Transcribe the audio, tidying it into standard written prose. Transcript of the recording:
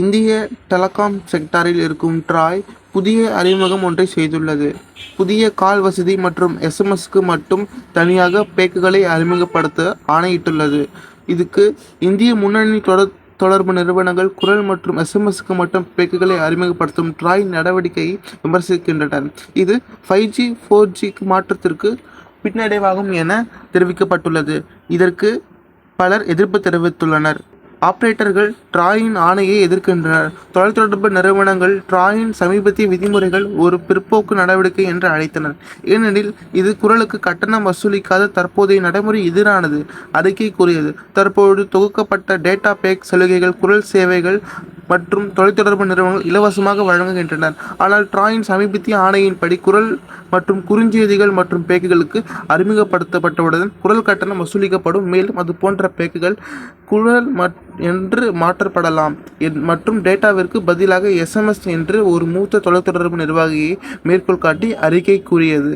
இந்திய டெலிகாம் செக்டாரில் இருக்கும் ட்ராய் புதிய அறிமுகம் ஒன்றை செய்துள்ளது. புதிய கால் வசதி மற்றும் எஸ்எம்எஸ்க்கு மட்டும் தனியாக பேக்குகளை அறிமுகப்படுத்த ஆணையிட்டுள்ளது. இதுக்கு இந்திய முன்னணி தொடர்பு நிறுவனங்கள் குரல் மற்றும் எஸ்எம்எஸ்க்கு மட்டும் பேக்குகளை அறிமுகப்படுத்தும் ட்ராய் நடவடிக்கையை விமர்சிக்கின்றனர். இது 5G 4Gக்கு மாற்றத்திற்கு பின்னடைவாகும் என தெரிவிக்கப்பட்டுள்ளது. இதற்கு பலர் எதிர்ப்பு தெரிவித்துள்ளனர். ஆபரேட்டர்கள் ட்ராயின் ஆணையை எதிர்க்கின்றனர். தொலைத்தொடர்பு நிறுவனங்கள் ட்ராயின் சமீபத்திய விதிமுறைகள் ஒரு பிற்போக்கு நடவடிக்கை என்று அழைத்தனர். ஏனெனில் இது குரலுக்கு கட்டணம் வசூலிக்காத தற்போதைய நடைமுறை எதிரானது. அறிக்கை கூறியது, தற்போது தொகுக்கப்பட்ட டேட்டா பேக் சலுகைகள் குரல் சேவைகள் மற்றும் தொலைத்தொடர்பு நிறுவனங்கள் இலவசமாக வழங்குகின்றனர். ஆனால் ட்ராயின் சமீபத்திய ஆணையின்படி குரல் மற்றும் குறுஞ்செய்திகள் மற்றும் பேக்குகளுக்கு அறிமுகப்படுத்தப்பட்டவுடன் குரல் கட்டணம் வசூலிக்கப்படும். மேலும் அது போன்ற பேக்குகள் குரல் என்று மாற்றப்படலாம் மற்றும் டேட்டாவிற்கு பதிலாக எஸ்எம்எஸ் என்று ஒரு மூத்த தொலைத்தொடர்பு நிர்வாகியை மேற்கோள் காட்டி அறிக்கை கூறியது.